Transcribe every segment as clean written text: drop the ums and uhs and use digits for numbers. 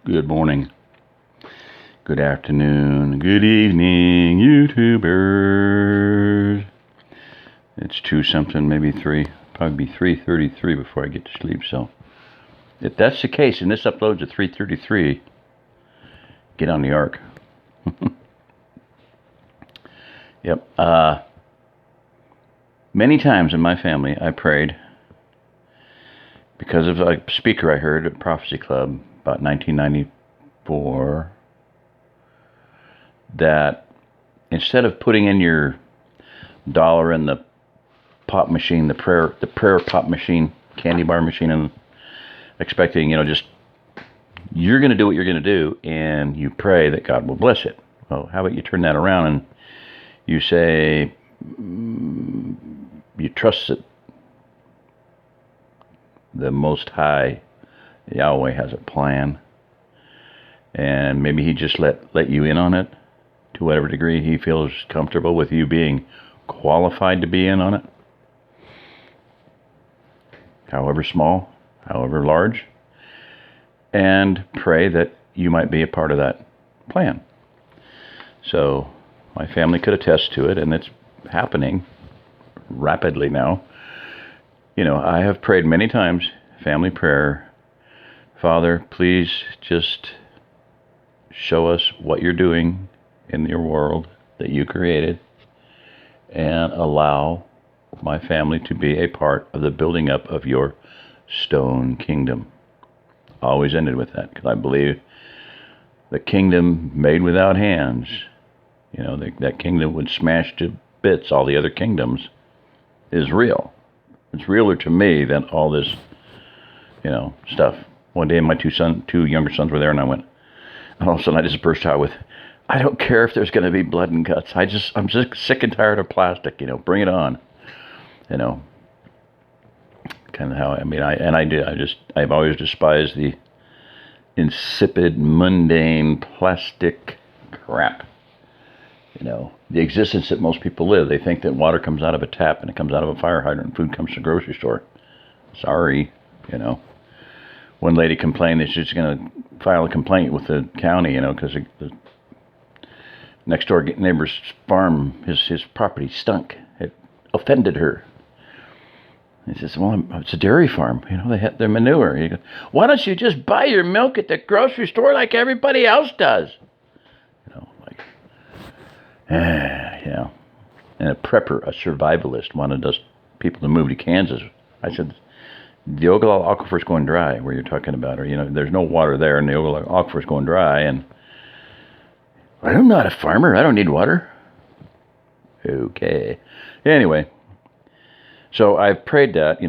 Good morning, good afternoon, good evening, YouTubers. It's 2 something, maybe 3, probably be 3:33 before I get to sleep. So if that's the case and this uploads at 3:33, get on the ark. Yep. Many times in my family I prayed because of a speaker I heard at Prophecy Club about 1994, that instead of putting in your dollar in the pop machine, the prayer pop machine, candy bar machine, and expecting, just you're going to do what you're going to do, and you pray that God will bless it. Well, how about you turn that around and you say, you trust that the Most High Yahweh has a plan, and maybe He just let you in on it to whatever degree He feels comfortable with you being qualified to be in on it, however small, however large, and pray that you might be a part of that plan. So my family could attest to it, and it's happening rapidly now. I have prayed many times, family prayer, Father, please just show us what you're doing in your world that you created, and allow my family to be a part of the building up of your stone kingdom. Always ended with that, because I believe the kingdom made without hands, that kingdom would smash to bits all the other kingdoms, is real. It's realer to me than all this, stuff. One day my two younger sons were there, and and all of a sudden I just burst out with, I don't care if there's going to be blood and guts. I'm just sick and tired of plastic, bring it on. Kind of how, I've always despised the insipid, mundane, plastic crap. The existence that most people live. They think that water comes out of a tap and it comes out of a fire hydrant and food comes from a grocery store. Sorry, One lady complained that she's going to file a complaint with the county, because the next door neighbor's farm, his property stunk. It offended her. He says, well, it's a dairy farm. They had their manure. He goes, why don't you just buy your milk at the grocery store like everybody else does? Yeah. And a prepper, a survivalist, wanted us people to move to Kansas. I said, the Ogallala Aquifer's going dry, where you're talking about, or, there's no water there, and the Ogallala Aquifer's going dry, and I'm not a farmer. I don't need water. Okay. Anyway, so I've prayed that,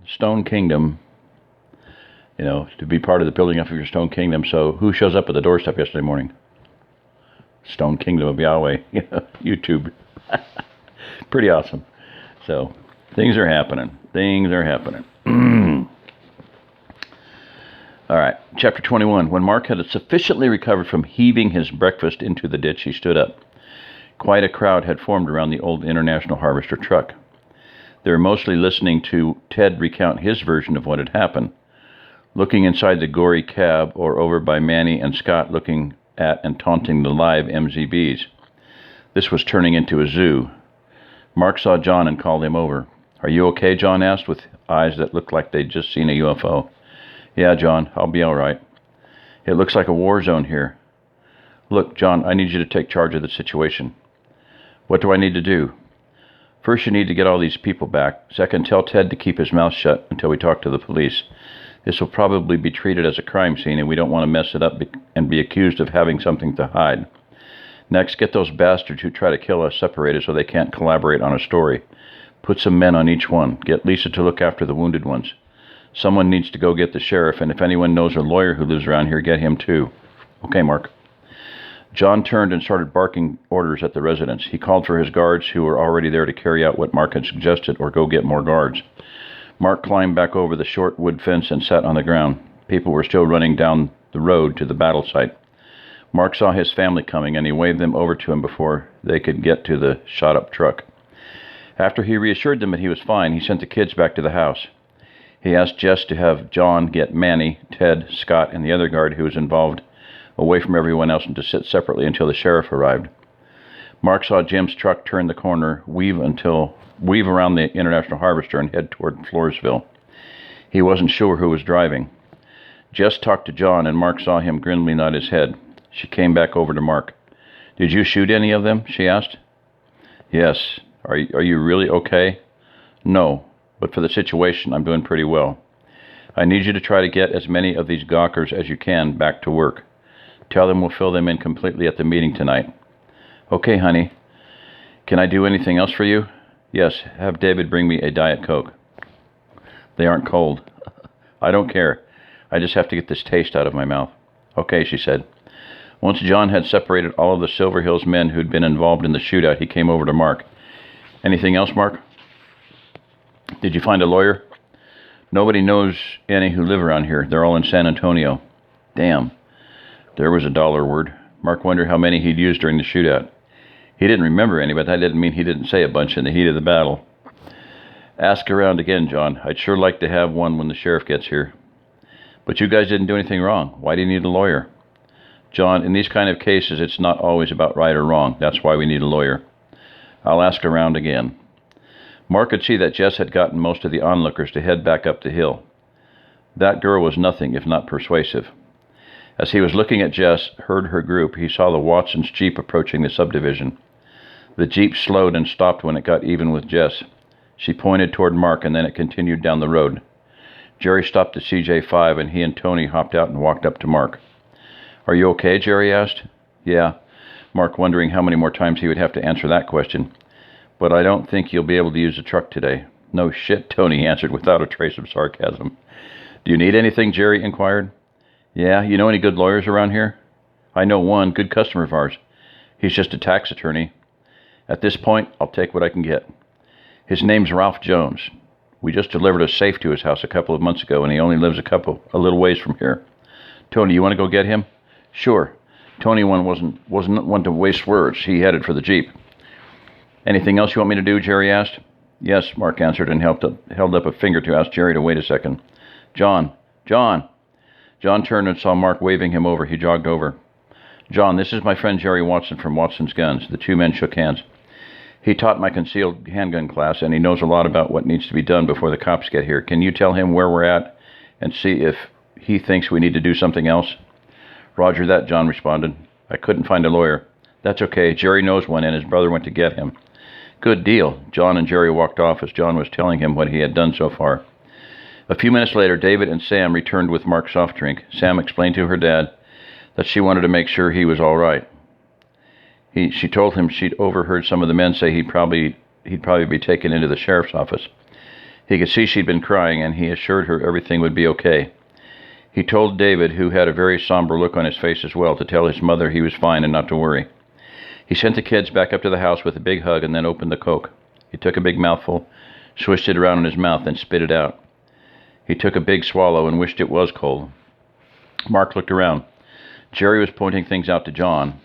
Stone Kingdom, to be part of the building up of your Stone Kingdom. So who shows up at the doorstep yesterday morning? Stone Kingdom of Yahweh, YouTube. Pretty awesome. So things are happening. All right, chapter 21. When Mark had sufficiently recovered from heaving his breakfast into the ditch, he stood up. Quite a crowd had formed around the old International Harvester truck. They were mostly listening to Ted recount his version of what had happened, looking inside the gory cab, or over by Manny and Scott looking at and taunting the live MZBs. This was turning into a zoo. Mark saw John and called him over. Are you okay? John asked, with eyes that looked like they'd just seen a UFO. Yeah, John, I'll be all right. It looks like a war zone here. Look, John, I need you to take charge of the situation. What do I need to do? First, you need to get all these people back. Second, tell Ted to keep his mouth shut until we talk to the police. This will probably be treated as a crime scene, and we don't want to mess it up and be accused of having something to hide. Next, get those bastards who try to kill us separated so they can't collaborate on a story. Put some men on each one. Get Lisa to look after the wounded ones. Someone needs to go get the sheriff, and if anyone knows a lawyer who lives around here, get him too. Okay, Mark. John turned and started barking orders at the residents. He called for his guards, who were already there to carry out what Mark had suggested, or go get more guards. Mark climbed back over the short wood fence and sat on the ground. People were still running down the road to the battle site. Mark saw his family coming, and he waved them over to him before they could get to the shot-up truck. After he reassured them that he was fine, he sent the kids back to the house. He asked Jess to have John get Manny, Ted, Scott, and the other guard who was involved away from everyone else and to sit separately until the sheriff arrived. Mark saw Jim's truck turn the corner, weave around the International Harvester and head toward Floresville. He wasn't sure who was driving. Jess talked to John, and Mark saw him grimly nod his head. She came back over to Mark. "Did you shoot any of them?" she asked. "Yes. Are you really okay?" "No, but for the situation, I'm doing pretty well. I need you to try to get as many of these gawkers as you can back to work. Tell them we'll fill them in completely at the meeting tonight." "Okay, honey. Can I do anything else for you?" "Yes, have David bring me a Diet Coke." "They aren't cold." "I don't care. I just have to get this taste out of my mouth." "Okay," she said. Once John had separated all of the Silver Hills men who'd been involved in the shootout, he came over to Mark. "Anything else, Mark?" "Did you find a lawyer?" "Nobody knows any who live around here. They're all in San Antonio." Damn. There was a dollar word. Mark wondered how many he'd used during the shootout. He didn't remember any, but that didn't mean he didn't say a bunch in the heat of the battle. "Ask around again, John. I'd sure like to have one when the sheriff gets here." "But you guys didn't do anything wrong. Why do you need a lawyer?" "John, in these kind of cases, it's not always about right or wrong. That's why we need a lawyer." "I'll ask around again." Mark could see that Jess had gotten most of the onlookers to head back up the hill. That girl was nothing if not persuasive. As he was looking at Jess, heard her group, he saw the Watsons' Jeep approaching the subdivision. The Jeep slowed and stopped when it got even with Jess. She pointed toward Mark, and then it continued down the road. Jerry stopped the CJ5, and he and Tony hopped out and walked up to Mark. "Are you okay?" Jerry asked. "Yeah." Mark, wondering how many more times he would have to answer that question. "But I don't think you'll be able to use the truck today." "No shit," Tony answered without a trace of sarcasm. "Do you need anything?" Jerry inquired. "Yeah, you know any good lawyers around here?" "I know one, good customer of ours. He's just a tax attorney." "At this point, I'll take what I can get." "His name's Ralph Jones. We just delivered a safe to his house a couple of months ago, and he only lives a little ways from here." "Tony, you want to go get him?" "Sure." Tony wasn't one to waste words. He headed for the Jeep. "Anything else you want me to do?" Jerry asked. "Yes," Mark answered and held up a finger to ask Jerry to wait a second. "John! John!" John turned and saw Mark waving him over. He jogged over. "John, this is my friend Jerry Watson from Watson's Guns." The two men shook hands. "He taught my concealed handgun class, and he knows a lot about what needs to be done before the cops get here. Can you tell him where we're at and see if he thinks we need to do something else?" "Roger that," John responded. "I couldn't find a lawyer." "That's okay. Jerry knows one, and his brother went to get him." "Good deal." John and Jerry walked off as John was telling him what he had done so far. A few minutes later, David and Sam returned with Mark's soft drink. Sam explained to her dad that she wanted to make sure he was all right. She told him she'd overheard some of the men say he'd probably be taken into the sheriff's office. He could see she'd been crying, and he assured her everything would be okay. He told David, who had a very somber look on his face as well, to tell his mother he was fine and not to worry. He sent the kids back up to the house with a big hug and then opened the Coke. He took a big mouthful, swished it around in his mouth, and spit it out. He took a big swallow and wished it was cold. Mark looked around. Jerry was pointing things out to John.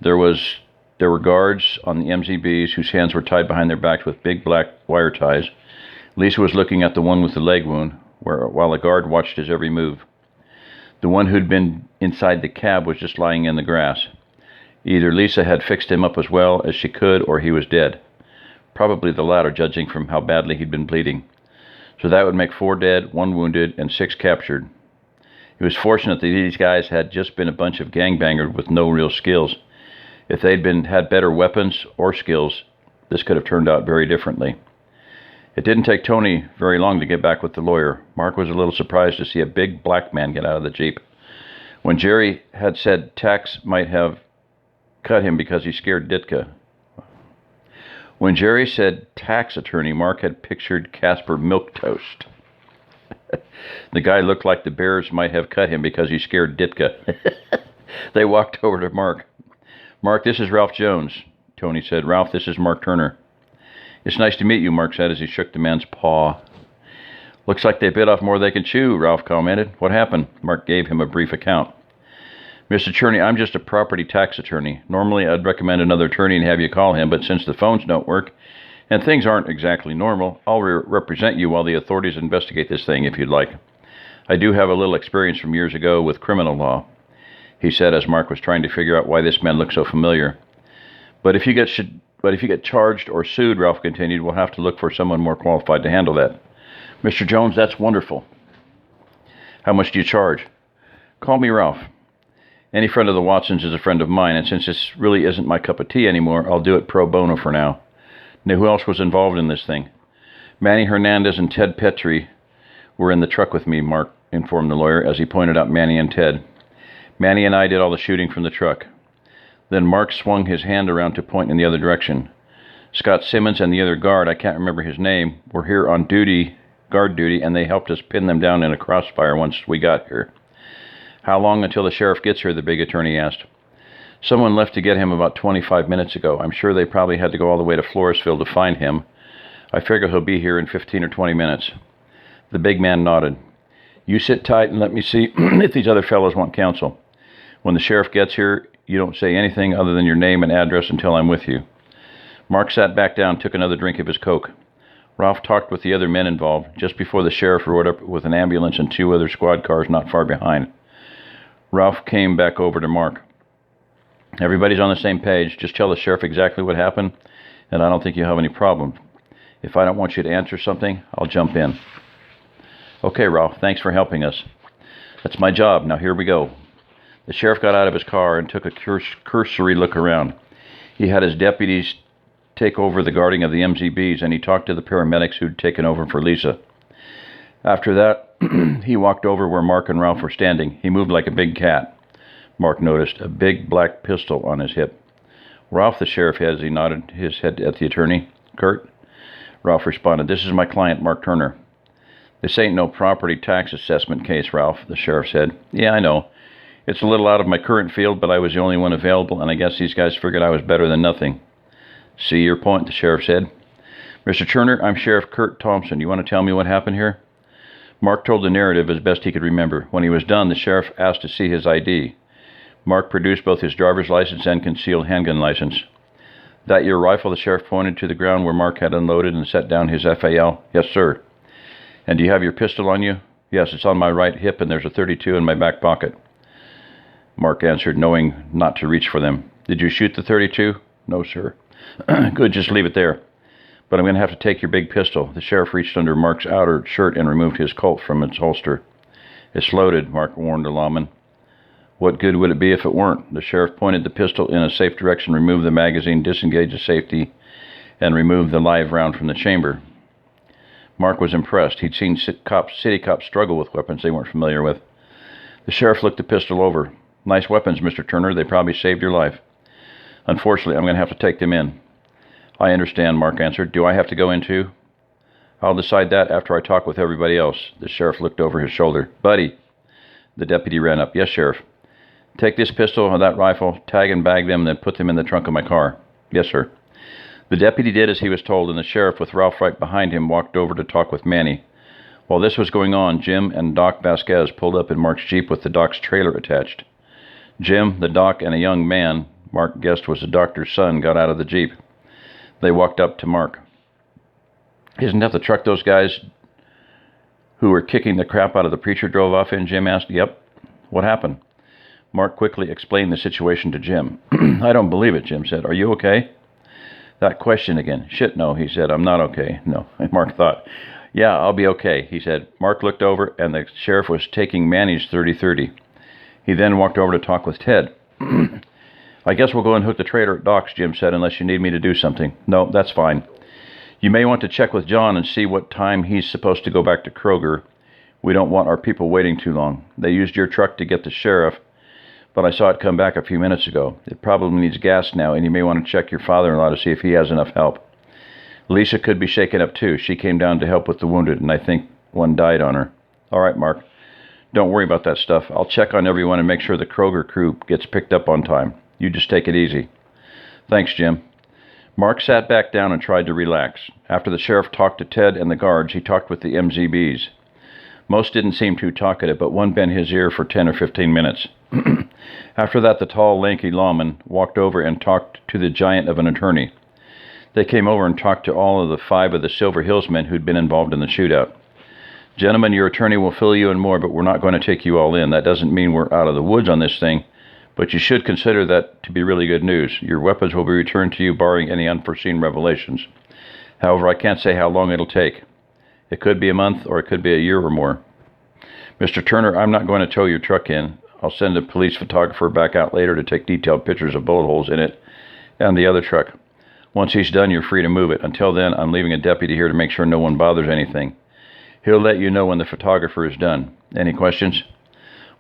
There were guards on the MZBs whose hands were tied behind their backs with big black wire ties. Lisa was looking at the one with the leg wound, while a guard watched his every move. The one who'd been inside the cab was just lying in the grass. Either Lisa had fixed him up as well as she could, or he was dead. Probably the latter, judging from how badly he'd been bleeding. So that would make 4 dead, 1 wounded, and 6 captured. It was fortunate that these guys had just been a bunch of gangbangers with no real skills. If they'd had better weapons or skills, this could have turned out very differently. It didn't take Tony very long to get back with the lawyer. Mark was a little surprised to see a big black man get out of the Jeep. When Jerry had said Tex might have cut him because he scared Ditka. When Jerry said tax attorney, Mark had pictured Casper Milquetoast. The guy looked like the Bears might have cut him because he scared Ditka. They walked over to Mark. "Mark, this is Ralph Jones," Tony said. "Ralph, this is Mark Turner." "It's nice to meet you," Mark said as he shook the man's paw. "Looks like they bit off more they can chew," Ralph commented. "What happened?" Mark gave him a brief account. "Mr. Attorney, I'm just a property tax attorney. Normally, I'd recommend another attorney and have you call him, but since the phones don't work and things aren't exactly normal, I'll represent you while the authorities investigate this thing if you'd like. I do have a little experience from years ago with criminal law." he said as Mark was trying to figure out why this man looked so familiar. But if you get charged or sued, Ralph continued, we'll have to look for someone more qualified to handle that. Mr. Jones, that's wonderful. How much do you charge? Call me Ralph. Any friend of the Watsons is a friend of mine, and since this really isn't my cup of tea anymore, I'll do it pro bono for now. Now, who else was involved in this thing? Manny Hernandez and Ted Petrie were in the truck with me, Mark informed the lawyer as he pointed out Manny and Ted. Manny and I did all the shooting from the truck. Then Mark swung his hand around to point in the other direction. Scott Simmons and the other guard, I can't remember his name, were here on guard duty, and they helped us pin them down in a crossfire once we got here. How long until the sheriff gets here, the big attorney asked. Someone left to get him about 25 minutes ago. I'm sure they probably had to go all the way to Floresville to find him. I figure he'll be here in 15 or 20 minutes. The big man nodded. You sit tight and let me see if these other fellows want counsel. When the sheriff gets here, you don't say anything other than your name and address until I'm with you. Mark sat back down and took another drink of his Coke. Ralph talked with the other men involved. Just before the sheriff rode up with an ambulance and 2 other squad cars not far behind. Ralph came back over to Mark. Everybody's on the same page. Just tell the sheriff exactly what happened, and I don't think you'll have any problem. If I don't want you to answer something, I'll jump in. Okay, Ralph, thanks for helping us. That's my job. Now here we go. The sheriff got out of his car and took a cursory look around. He had his deputies take over the guarding of the MZBs, and he talked to the paramedics who'd taken over for Lisa. After that, he walked over where Mark and Ralph were standing. He moved like a big cat. Mark noticed a big black pistol on his hip. Ralph, the sheriff had as he nodded his head at the attorney. Kurt? Ralph responded, this is my client, Mark Turner. This ain't no property tax assessment case, Ralph, the sheriff said. Yeah, I know. It's a little out of my current field, but I was the only one available, and I guess these guys figured I was better than nothing. See your point, the sheriff said. Mr. Turner, I'm Sheriff Kurt Thompson. You want to tell me what happened here? Mark told the narrative as best he could remember. When he was done, the sheriff asked to see his ID. Mark produced both his driver's license and concealed handgun license. That your rifle? The sheriff pointed to the ground where Mark had unloaded and set down his FAL. Yes, sir. And do you have your pistol on you? Yes, it's on my right hip, and there's a .32 in my back pocket. Mark answered, knowing not to reach for them. Did you shoot the .32? No, sir. Good, just leave it there. But I'm going to have to take your big pistol. The sheriff reached under Mark's outer shirt and removed his Colt from its holster. It's loaded, Mark warned the lawman. What good would it be if it weren't? The sheriff pointed the pistol in a safe direction, removed the magazine, disengaged the safety, and removed the live round from the chamber. Mark was impressed. He'd seen city cops struggle with weapons they weren't familiar with. The sheriff looked the pistol over. Nice weapons, Mr. Turner. They probably saved your life. Unfortunately, I'm going to have to take them in. I understand, Mark answered. Do I have to go in too? I'll decide that after I talk with everybody else. The sheriff looked over his shoulder. Buddy. The deputy ran up. Yes, Sheriff. Take this pistol or that rifle, tag and bag them, and then put them in the trunk of my car. Yes, sir. The deputy did as he was told, and the sheriff, with Ralph right behind him, walked over to talk with Manny. While this was going on, Jim and Doc Vasquez pulled up in Mark's Jeep with the doc's trailer attached. Jim, the doc, and a young man Mark guessed was the doctor's son got out of the Jeep. They walked up to Mark. Isn't that the truck those guys who were kicking the crap out of the preacher drove off in? Jim asked. Yep. What happened? Mark quickly explained the situation to Jim. I don't believe it, Jim said. Are you okay? That question again. Shit, no, he said. I'm not okay. No. Mark thought. Yeah, I'll be okay, he said. Mark looked over, and the sheriff was taking Manny's .30-30. He then walked over to talk with Ted. I guess we'll go and hook the trailer at Doc's, Jim said, unless you need me to do something. No, that's fine. You may want to check with John and see what time he's supposed to go back to Kroger. We don't want our people waiting too long. They used your truck to get the sheriff, but I saw it come back a few minutes ago. It probably needs gas now, and you may want to check your father-in-law to see if he has enough help. Lisa could be shaken up too. She came down to help with the wounded, and I think one died on her. All right, Mark. Don't worry about that stuff. I'll check on everyone and make sure the Kroger crew gets picked up on time. You just take it easy. Thanks, Jim. Mark sat back down and tried to relax. After the sheriff talked to Ted and the guards, he talked with the MZBs. Most didn't seem too talkative, but one bent his ear for 10 or 15 minutes. After that, the tall, lanky lawman walked over and talked to the giant of an attorney. They came over and talked to all of the 5 of the Silver Hills men who'd been involved in the shootout. Gentlemen, your attorney will fill you in more, but we're not going to take you all in. That doesn't mean we're out of the woods on this thing, But you should consider that to be really good news. Your weapons will be returned to you barring any unforeseen revelations. However, I can't say how long it'll take. It could be a month or it could be a year or more. Mr. Turner, I'm not going to tow your truck in. I'll send a police photographer back out later to take detailed pictures of bullet holes in it and the other truck. Once he's done, you're free to move it. Until then, I'm leaving a deputy here to make sure no one bothers anything. He'll let you know when the photographer is done. Any questions?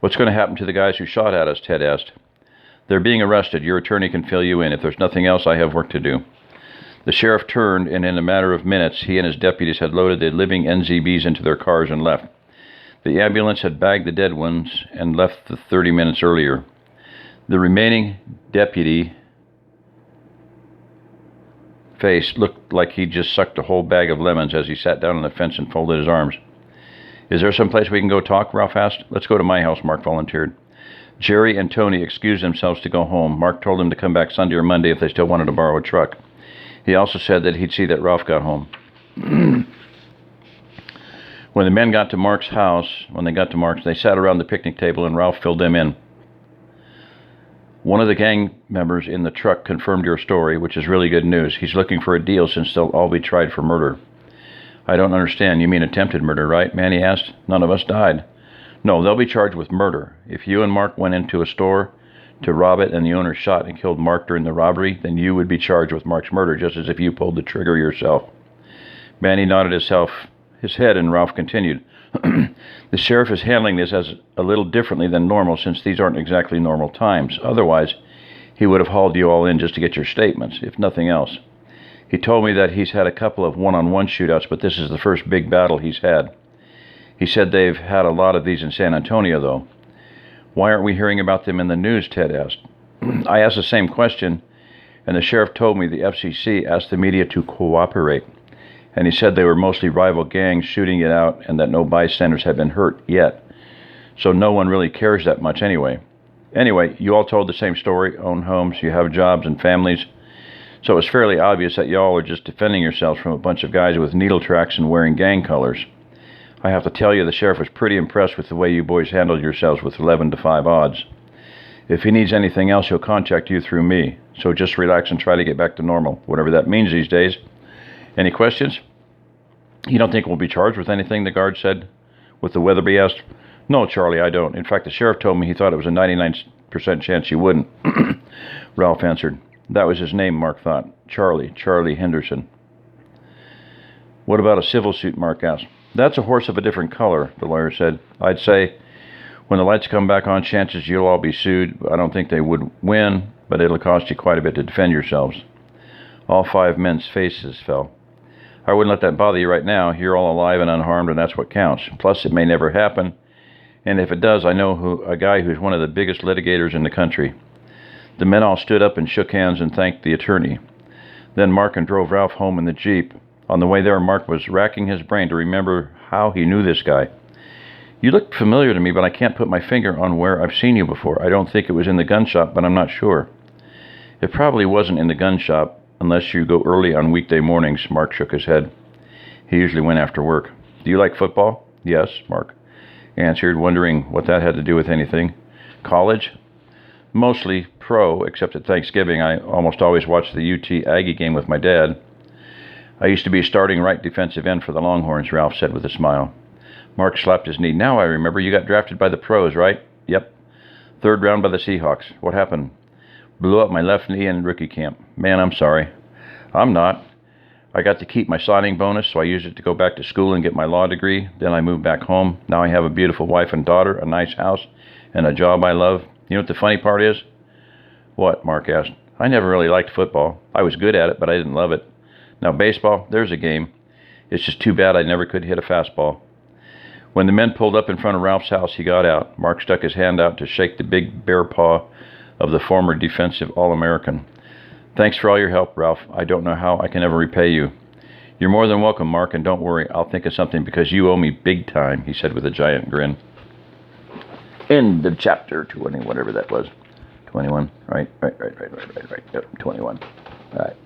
What's going to happen to the guys who shot at us? Ted asked. They're being arrested. Your attorney can fill you in. If there's nothing else, I have work to do. The sheriff turned, and in a matter of minutes, he and his deputies had loaded the living NZBs into their cars and left. The ambulance had bagged the dead ones and left 30 minutes earlier. The remaining deputy face looked like he'd just sucked a whole bag of lemons as he sat down on the fence and folded his arms. Is there some place we can go talk? Ralph asked. Let's go to my house, Mark volunteered. Jerry and Tony excused themselves to go home. Mark told them to come back Sunday or Monday if they still wanted to borrow a truck. He also said that he'd see that Ralph got home. When the men got to Mark's house, they sat around the picnic table and Ralph filled them in. One of the gang members in the truck confirmed your story, which is really good news. He's looking for a deal since they'll all be tried for murder. I don't understand. You mean attempted murder, right? Manny asked. None of us died. No, they'll be charged with murder. If you and Mark went into a store to rob it and the owner shot and killed Mark during the robbery, then you would be charged with Mark's murder, just as if you pulled the trigger yourself. Manny nodded his head, and Ralph continued. The sheriff is handling this as a little differently than normal, since these aren't exactly normal times. Otherwise, he would have hauled you all in just to get your statements, if nothing else. He told me that he's had a couple of one-on-one shootouts, but this is the first big battle he's had. He said they've had a lot of these in San Antonio, though. Why aren't we hearing about them in the news? Ted asked. I asked the same question, and the sheriff told me the FCC asked the media to cooperate. And he said they were mostly rival gangs shooting it out and that no bystanders had been hurt yet. So no one really cares that much anyway. Anyway, you all told the same story, own homes, you have jobs and families. So it's fairly obvious that y'all are just defending yourselves from a bunch of guys with needle tracks and wearing gang colors. I have to tell you, the sheriff was pretty impressed with the way you boys handled yourselves with 11-5 odds. If he needs anything else, he'll contact you through me. So just relax and try to get back to normal, whatever that means these days. Any questions? You don't think we'll be charged with anything, the guard said, with the Weatherby asked. No, Charlie, I don't. In fact, the sheriff told me he thought it was a 99% chance you wouldn't. Ralph answered. That was his name, Mark thought. Charlie Henderson. What about a civil suit, Mark asked. That's a horse of a different color, the lawyer said. I'd say when the lights come back on, chances you'll all be sued. I don't think they would win, but it'll cost you quite a bit to defend yourselves. All 5 men's faces fell. I wouldn't let that bother you right now. You're all alive and unharmed, and that's what counts. Plus, it may never happen. And if it does, I know a guy who's one of the biggest litigators in the country. The men all stood up and shook hands and thanked the attorney. Then Mark drove Ralph home in the Jeep. On the way there, Mark was racking his brain to remember how he knew this guy. You look familiar to me, but I can't put my finger on where I've seen you before. I don't think it was in the gun shop, but I'm not sure. It probably wasn't in the gun shop. Unless you go early on weekday mornings, Mark shook his head. He usually went after work. Do you like football? Yes, Mark answered, wondering what that had to do with anything. College? Mostly pro, except at Thanksgiving. I almost always watched the UT Aggie game with my dad. I used to be starting right defensive end for the Longhorns, Ralph said with a smile. Mark slapped his knee. Now I remember. You got drafted by the pros, right? Yep. 3rd round by the Seahawks. What happened? Blew up my left knee in rookie camp. Man, I'm sorry. I'm not. I got to keep my signing bonus, so I used it to go back to school and get my law degree. Then I moved back home. Now I have a beautiful wife and daughter, a nice house, and a job I love. You know what the funny part is? What? Mark asked. I never really liked football. I was good at it, but I didn't love it. Now baseball, there's a game. It's just too bad I never could hit a fastball. When the men pulled up in front of Ralph's house, he got out. Mark stuck his hand out to shake the big bare paw of the former defensive All-American. Thanks for all your help, Ralph. I don't know how I can ever repay you. You're more than welcome, Mark, and don't worry, I'll think of something because you owe me big time, he said with a giant grin. End of chapter 20, whatever that was. 21, right? Yep, 21. All right.